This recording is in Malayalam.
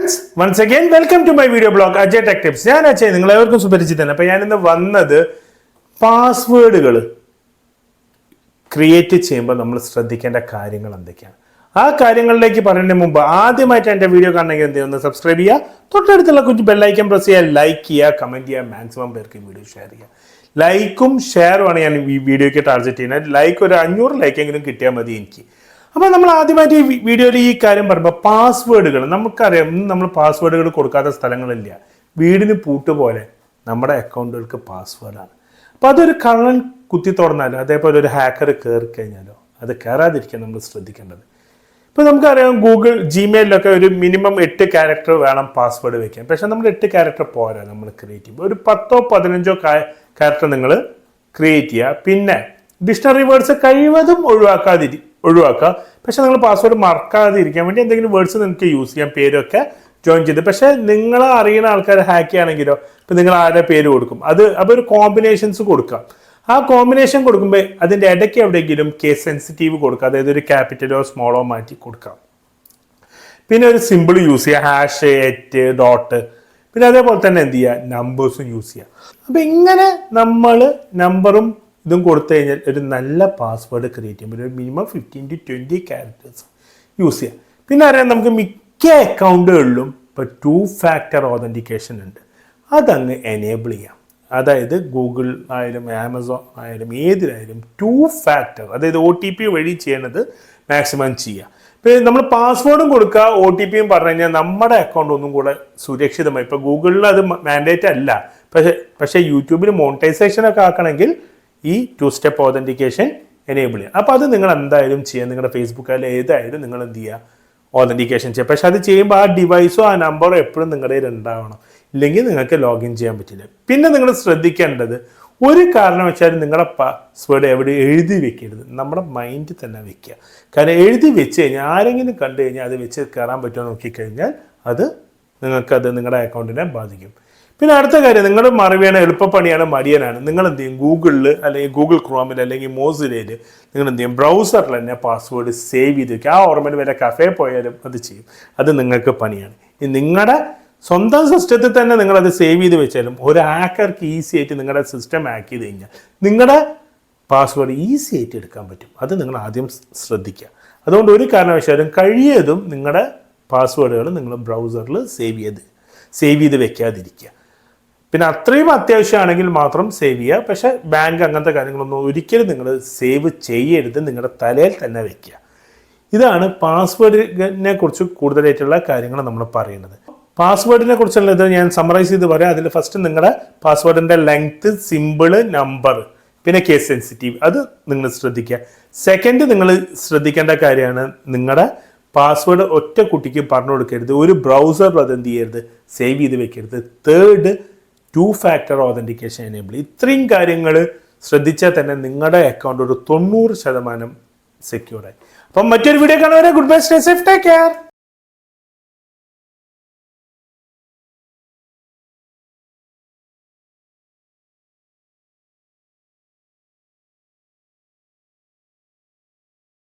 Once again, welcome to my video blog Ajay Tech Tips. ഞാൻ അജയ്, നിങ്ങളെവർക്കും സുപരിചിതനാണ്. അപ്പോൾ ഞാനിന്ന് വന്നത് പാസ്വേഡുകൾ ക്രിയേറ്റ് ചെയ്യുമ്പോൾ നമ്മൾ ശ്രദ്ധിക്കേണ്ട കാര്യങ്ങൾ എന്തൊക്കെയാണ്. ആ കാര്യങ്ങളിലേക്ക് പറയുന്നതിന് മുമ്പ് ആദ്യമായിട്ട് എൻ്റെ വീഡിയോ കാണണമെങ്കിൽ എന്ത് ചെയ്യുക, സബ്സ്ക്രൈബ് ചെയ്യുക, തൊട്ടടുത്തുള്ള കുഞ്ഞ് ബെല്ലൈക്കൻ പ്രസ് ചെയ്യുക, ലൈക്ക് ചെയ്യുക, കമൻറ്റ് ചെയ്യുക, മാക്സിമം പേർക്ക് ഈ വീഡിയോ ഷെയർ ചെയ്യുക. ലൈക്കും ഷെയറുമാണ് ഞാൻ ഈ വീഡിയോയ്ക്ക് ടാർഗറ്റ് ചെയ്യുന്നത്. ലൈക്ക് ഒരു 500 ലൈക്കെങ്കിലും കിട്ടിയാൽ മതി എനിക്ക്. അപ്പോൾ നമ്മൾ ആദ്യമായിട്ട് ഈ വീഡിയോയിൽ ഈ കാര്യം പറയുമ്പോൾ പാസ്വേഡുകൾ നമുക്കറിയാം. നമ്മൾ പാസ്വേഡുകൾ കൊടുക്കാത്ത സ്ഥലങ്ങളില്ല. വീടിന് പൂട്ട് പോലെ നമ്മുടെ അക്കൗണ്ടുകൾക്ക് പാസ്വേഡാണ്. അപ്പോൾ അതൊരു കള്ളൻ കുത്തി തുറന്നാലോ അതേപോലെ ഒരു ഹാക്കർ കയറി കഴിഞ്ഞാലോ അത് കയറാതിരിക്കാൻ നമ്മൾ ശ്രദ്ധിക്കേണ്ടത്. ഇപ്പോൾ നമുക്കറിയാം ഗൂഗിൾ ജിമെയിലൊക്കെ ഒരു മിനിമം 8 ക്യാരക്ടർ വേണം പാസ്വേഡ് വെക്കാൻ. പക്ഷെ നമ്മൾ 8 ക്യാരക്ടർ പോരാ. നമ്മൾ ക്രിയേറ്റ് ചെയ്യുമ്പോൾ ഒരു 10-15 ക്യാരക്ടർ നിങ്ങൾ ക്രിയേറ്റ് ചെയ്യുക. പിന്നെ ഡിക്ഷണറി വേർഡ്സ് കഴിവതും ഒഴിവാക്കുക. പക്ഷെ നിങ്ങൾ പാസ്വേഡ് മറക്കാതിരിക്കാൻ വേണ്ടി എന്തെങ്കിലും വേർഡ്സ് നിങ്ങൾക്ക് യൂസ് ചെയ്യാം, പേരൊക്കെ ജോയിൻ ചെയ്ത്. പക്ഷെ നിങ്ങളെ അറിയുന്ന ആൾക്കാർ ഹാക്ക് ചെയ്യുകയാണെങ്കിലോ ഇപ്പം നിങ്ങൾ ആരുടെ പേര് കൊടുക്കും, അപ്പോൾ ഒരു കോമ്പിനേഷൻസ് കൊടുക്കാം. ആ കോമ്പിനേഷൻ കൊടുക്കുമ്പോൾ അതിൻ്റെ ഇടയ്ക്ക് എവിടെയെങ്കിലും കേസ് സെൻസിറ്റീവ് കൊടുക്കുക, അതായത് ഒരു ക്യാപിറ്റലോ സ്മോളോ മാറ്റി കൊടുക്കാം. പിന്നെ ഒരു സിമ്പിൾ യൂസ് ചെയ്യുക, ഹാഷ്, എറ്റ്, ഡോട്ട്. പിന്നെ അതേപോലെ തന്നെ എന്ത് ചെയ്യുക, നമ്പേഴ്സും യൂസ് ചെയ്യുക. അപ്പം ഇങ്ങനെ നമ്മൾ നമ്പറും ഇതും കൊടുത്തു കഴിഞ്ഞാൽ ഒരു നല്ല പാസ്വേഡ് ക്രിയേറ്റ് ചെയ്യുമ്പോൾ ഒരു മിനിമം 15 to 20 ക്യാരക്ടേഴ്സ് യൂസ് ചെയ്യാം. പിന്നെ അറിയാം, നമുക്ക് മിക്ക അക്കൗണ്ടുകളിലും ഇപ്പോൾ 2 ഫാക്ടർ ഓതൻറ്റിക്കേഷൻ ഉണ്ട്. അതങ്ങ് എനേബിൾ ചെയ്യാം. അതായത് ഗൂഗിൾ ആയാലും ആമസോൺ ആയാലും ഏതിലായാലും 2 ഫാക്ടർ, അതായത് OTP വഴി ചെയ്യണത് മാക്സിമം ചെയ്യുക. ഇപ്പോൾ നമ്മൾ പാസ്വേഡും കൊടുക്കുക, OTPയും പറഞ്ഞു കഴിഞ്ഞാൽ നമ്മുടെ അക്കൗണ്ട് ഒന്നും കൂടെ സുരക്ഷിതമായി. ഇപ്പോൾ ഗൂഗിളിൽ അത് മാൻഡേറ്റ് അല്ല, പക്ഷേ യൂട്യൂബിൽ മോണിറ്റൈസേഷൻ ഒക്കെ ആക്കണമെങ്കിൽ ഈ 2 സ്റ്റെപ്പ് ഓതൻറ്റിക്കേഷൻ എനേബിൾ ചെയ്യുക. അപ്പോൾ അത് നിങ്ങൾ എന്തായാലും ചെയ്യുക. നിങ്ങളുടെ ഫേസ്ബുക്ക് ആയാലും ഏതായാലും നിങ്ങൾ എന്ത് ചെയ്യുക, ഓതൻറ്റിക്കേഷൻ ചെയ്യുക. പക്ഷെ അത് ചെയ്യുമ്പോൾ ആ ഡിവൈസോ ആ നമ്പറോ എപ്പോഴും നിങ്ങളുടെ കയ്യിൽ ഉണ്ടാവണം, ഇല്ലെങ്കിൽ നിങ്ങൾക്ക് ലോഗിൻ ചെയ്യാൻ പറ്റില്ല. പിന്നെ നിങ്ങൾ ശ്രദ്ധിക്കേണ്ടത്, ഒരു കാരണവശാലും നിങ്ങളുടെ പാസ്വേഡ് എവിടെ എഴുതി വെക്കരുത്, നമ്മുടെ മൈൻഡിൽ തന്നെ വെക്കുക. കാരണം എഴുതി വെച്ച് കഴിഞ്ഞാൽ ആരെങ്കിലും കണ്ടു കഴിഞ്ഞാൽ അത് വെച്ച് കയറാൻ പറ്റുമോ നോക്കിക്കഴിഞ്ഞാൽ അത് നിങ്ങളുടെ അക്കൗണ്ടിനെ ബാധിക്കും. പിന്നെ അടുത്ത കാര്യം, നിങ്ങൾ മറവിയാണ്, എളുപ്പപ്പണിയാണ്, മടിയനാണ്. നിങ്ങൾ എന്ത് ചെയ്യും, ഗൂഗിളിൽ അല്ലെങ്കിൽ ഗൂഗിൾ ക്രോമിൽ അല്ലെങ്കിൽ മോസിലയിൽ നിങ്ങൾ എന്ത് ചെയ്യും, ബ്രൗസറിൽ തന്നെ പാസ്വേഡ് സേവ് ചെയ്ത് വയ്ക്കുക. ആ ഓർമ്മയിൽ വരെ കഫേ പോയാലും അത് ചെയ്യും. അത് നിങ്ങൾക്ക് പണിയാണ്. നിങ്ങളുടെ സ്വന്തം സിസ്റ്റത്തിൽ തന്നെ നിങ്ങളത് സേവ് ചെയ്ത് വെച്ചാലും ഒരു ഹാക്കർക്ക് ഈസി ആയിട്ട് നിങ്ങളുടെ സിസ്റ്റം ഹാക്ക് ചെയ്ത് കഴിഞ്ഞാൽ നിങ്ങളുടെ പാസ്വേഡ് ഈസി ആയിട്ട് എടുക്കാൻ പറ്റും. അത് നിങ്ങൾ ആദ്യം ശ്രദ്ധിക്കുക. അതുകൊണ്ട് ഒരു കാരണവശാലും കഴിയതും നിങ്ങളുടെ പാസ്വേഡുകൾ നിങ്ങൾ ബ്രൗസറിൽ സേവ് ചെയ്ത് വെക്കാതിരിക്കുക. പിന്നെ അത്രയും അത്യാവശ്യമാണെങ്കിൽ മാത്രം സേവ് ചെയ്യുക. പക്ഷേ ബാങ്ക് അങ്ങനത്തെ കാര്യങ്ങളൊന്നും ഒരിക്കലും നിങ്ങൾ സേവ് ചെയ്യരുത്, നിങ്ങളുടെ തലയിൽ തന്നെ വെക്കുക. ഇതാണ് പാസ്വേഡിനെ കുറിച്ച് കൂടുതലായിട്ടുള്ള കാര്യങ്ങൾ നമ്മൾ പറയുന്നത്. പാസ്വേഡിനെ കുറിച്ചുള്ളത് ഞാൻ സമ്മറൈസ് ചെയ്ത് പറയാം. അതിൽ ഫസ്റ്റ് നിങ്ങളുടെ പാസ്വേഡിൻ്റെ ലെങ്ത്, സിമ്പിള്, നമ്പർ, പിന്നെ കേസ് സെൻസിറ്റീവ്, അത് നിങ്ങൾ ശ്രദ്ധിക്കുക. സെക്കൻഡ് നിങ്ങൾ ശ്രദ്ധിക്കേണ്ട കാര്യമാണ്, നിങ്ങളുടെ പാസ്വേഡ് ഒറ്റ കുട്ടിക്ക് പറഞ്ഞു കൊടുക്കരുത്. ഒരു ബ്രൗസറിൽ അത് എന്ത് ചെയ്യരുത്, സേവ് ചെയ്ത് വെക്കരുത്. Third, 2 factor authentication enable. ഇത്രയും കാര്യങ്ങൾ ശ്രദ്ധിച്ചാൽ തന്നെ നിങ്ങളുടെ അക്കൗണ്ട് ഒരു 90% സെക്യൂർഡായി. അപ്പം മറ്റൊരു വീഡിയോ കാണുവരെ good bye, stay safe, take care.